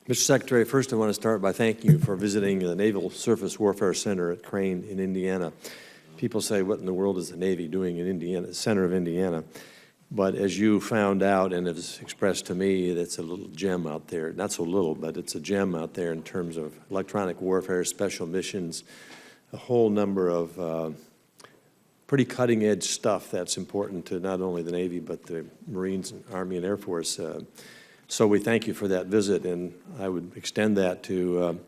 Mr. Secretary, first I want to start by thanking you for visiting the Naval Surface Warfare Center at Crane in Indiana. People say, what in the world is the Navy doing in Indiana, center of Indiana? But as you found out and has expressed to me, that's a little gem out there. Not so little, but it's a gem out there in terms of electronic warfare, special missions, a whole number of pretty cutting-edge stuff that's important to not only the Navy, but the Marines, and Army, and Air Force. So we thank you for that visit, and I would extend that to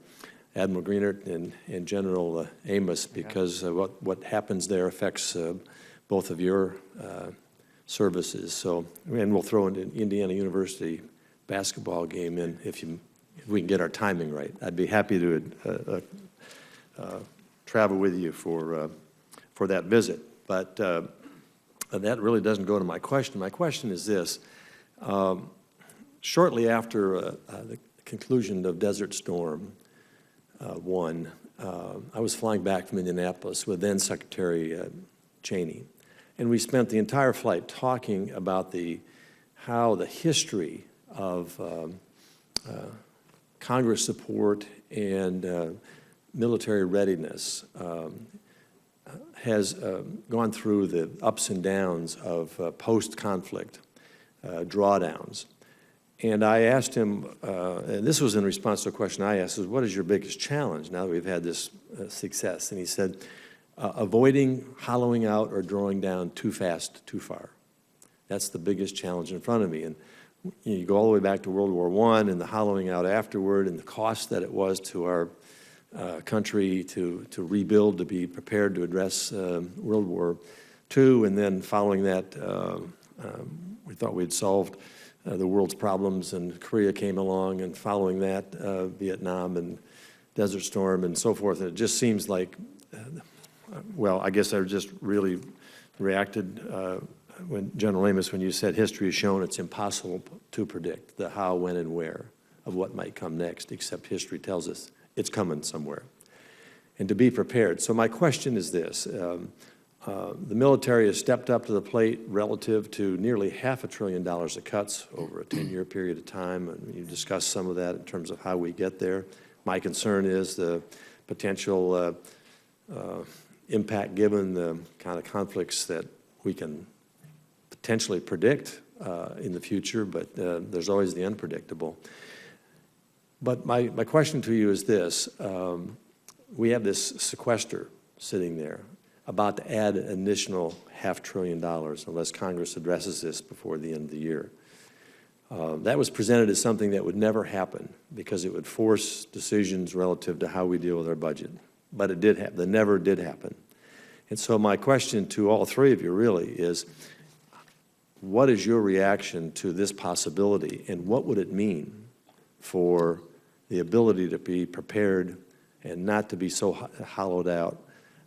Admiral Greenert and General Amos, because what happens there affects both of your services. So, and we'll throw an Indiana University basketball game in if we can get our timing right. I'd be happy to travel with you for that visit. But that really doesn't go to my question. My question is this. Shortly after the conclusion of Desert Storm 1, I was flying back from Indianapolis with then Secretary Cheney, and we spent the entire flight talking about how the history of Congress support and military readiness has gone through the ups and downs of post-conflict drawdowns. And I asked him, and this was in response to a question I asked, is what is your biggest challenge now that we've had this success? And he said, avoiding hollowing out or drawing down too fast, too far. That's the biggest challenge in front of me. And you go all the way back to World War I and the hollowing out afterward and the cost that it was to our country to rebuild, to be prepared to address World War II. And then following that, we thought we'd solved the world's problems, and Korea came along, and following that, Vietnam and Desert Storm and so forth. And it just seems like, well, I guess I just really reacted when General Amos, when you said history has shown it's impossible to predict the how, when, and where of what might come next, except history tells us it's coming somewhere, and to be prepared. So my question is this. The military has stepped up to the plate relative to nearly $500 billion of cuts over a 10-year period of time. And you discussed some of that in terms of how we get there. My concern is the potential impact given the kind of conflicts that we can potentially predict in the future, but there's always the unpredictable. But my question to you is this. We have this sequester sitting there, about to add an additional $500 billion unless Congress addresses this before the end of the year. That was presented as something that would never happen because it would force decisions relative to how we deal with our budget. But it did happen. It never did happen. And so my question to all three of you really is, what is your reaction to this possibility, and what would it mean for the ability to be prepared and not to be so hollowed out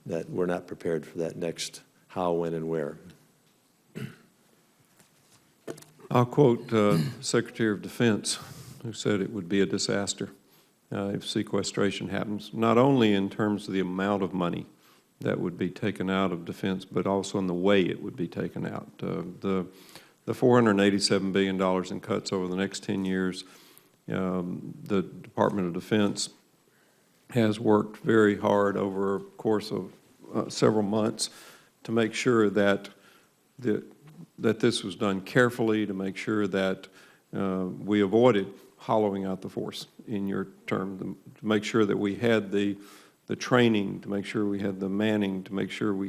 that we're not prepared for that next how, when, and where? I'll quote Secretary of Defense, who said it would be a disaster if sequestration happens, not only in terms of the amount of money that would be taken out of defense, but also in the way it would be taken out. The $487 billion in cuts over the next 10 years, the Department of Defense has worked very hard over a course of several months to make sure that this was done carefully, to make sure that we avoided hollowing out the force, in your term, to make sure that we had the training, to make sure we had the manning, to make sure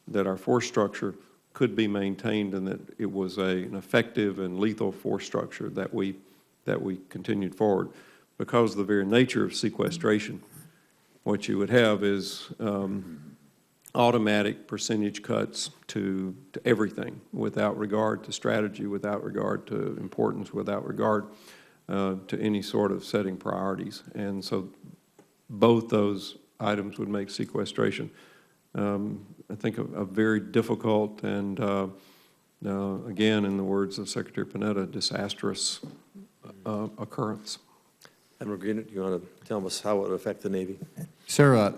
that our force structure could be maintained and that it was an effective and lethal force structure that we continued forward. Because of the very nature of sequestration, what you would have is automatic percentage cuts to everything, without regard to strategy, without regard to importance, without regard to any sort of setting priorities. And so both those items would make sequestration, I think, a very difficult and, again, in the words of Secretary Panetta, disastrous occurrence. Admiral Greenert, do you want to tell us how it would affect the Navy? Sir,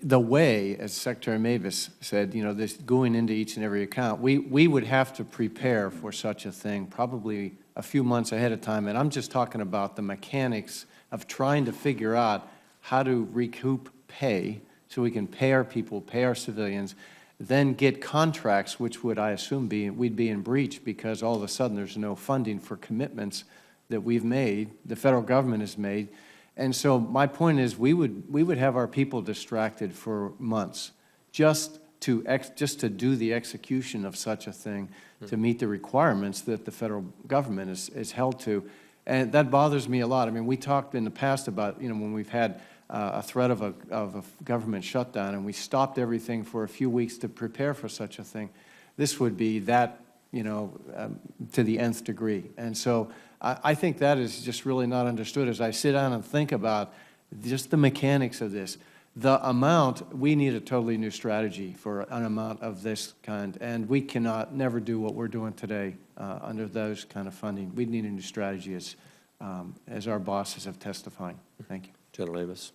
the way, as Secretary Mavis said, you know, this going into each and every account, we would have to prepare for such a thing probably a few months ahead of time, and I'm just talking about the mechanics of trying to figure out how to recoup pay so we can pay our people, pay our civilians, then get contracts, which would, I assume, we'd be in breach because all of a sudden there's no funding for commitments that we've made, the federal government has made. And so my point is we would have our people distracted for months just to do the execution of such a thing, to meet the requirements that the federal government is held to. And that bothers me a lot. I mean, we talked in the past about, when we've had a threat of a government shutdown and we stopped everything for a few weeks to prepare for such a thing. This would be that, to the nth degree. And so I think that is just really not understood as I sit down and think about just the mechanics of this. The amount, we need a totally new strategy for an amount of this kind, and we cannot never do what we're doing today under those kind of funding. We need a new strategy as our bosses have testified. Thank you. General Davis.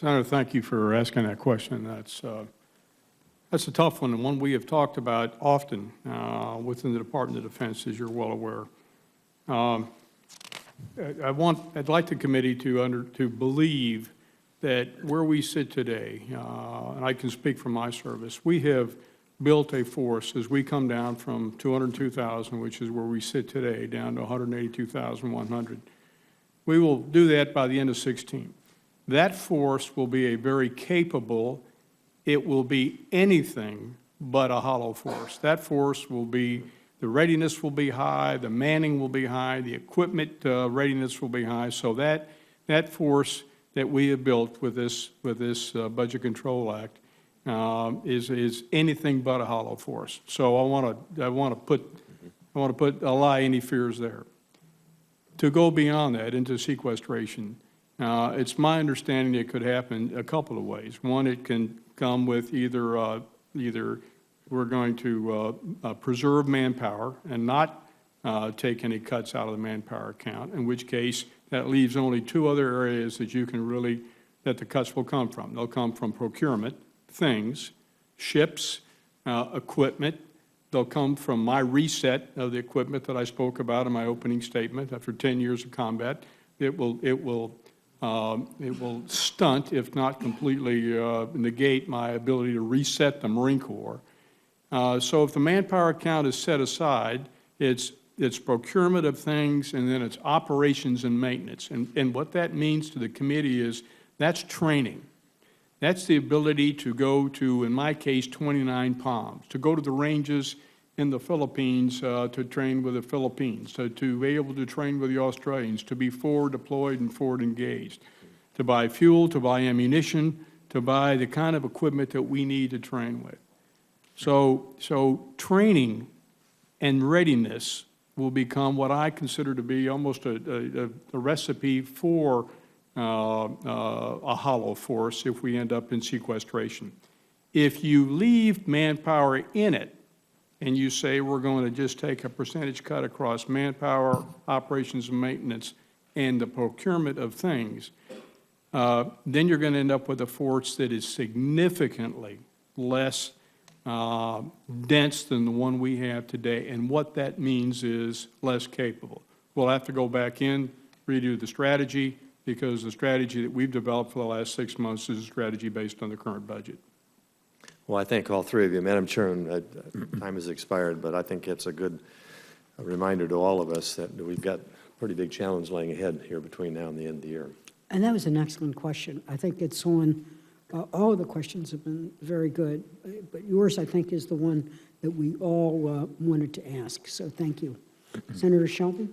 Senator, thank you for asking that question. That's a tough one, and one we have talked about often within the Department of Defense, as you're well aware. I'd like the committee to believe that where we sit today, and I can speak from my service, we have built a force as we come down from 202,000, which is where we sit today, down to 182,100. We will do that by the end of 16. That force will be a very capable, it will be anything but a hollow force. That force will be, the readiness will be high, the manning will be high, the equipment readiness will be high, so that force that we have built with this Budget Control Act is anything but a hollow force. So I want to allay any fears there. To go beyond that into sequestration, it's my understanding it could happen a couple of ways. One, it can come with either we're going to preserve manpower and not take any cuts out of the manpower account, in which case that leaves only two other areas that that the cuts will come from. They'll come from procurement, things, ships, equipment. They'll come from my reset of the equipment that I spoke about in my opening statement. After 10 years of combat, it will stunt, if not completely negate, my ability to reset the Marine Corps. So if the manpower account is set aside, it's procurement of things, and then it's operations and maintenance. And what that means to the committee is that's training. That's the ability to go to, in my case, 29 POMs, to go to the ranges in the Philippines to train with the Philippines, to be able to train with the Australians, to be forward deployed and forward engaged, to buy fuel, to buy ammunition, to buy the kind of equipment that we need to train with. So training and readiness will become what I consider to be almost a recipe for a hollow force if we end up in sequestration. If you leave manpower in it and you say we're going to just take a percentage cut across manpower, operations and maintenance, and the procurement of things, then you're going to end up with a force that is significantly less dense than the one we have today, and what that means is less capable. We'll have to go back in, redo the strategy, because the strategy that we've developed for the last 6 months is a strategy based on the current budget. Well, I thank all three of you. Madam Chairman, time has expired, but I think it's a good reminder to all of us that we've got a pretty big challenge laying ahead here between now and the end of the year. And that was an excellent question. I think it's on, all of the questions have been very good, but yours, I think, is the one that we all wanted to ask. So thank you. Senator Shelby?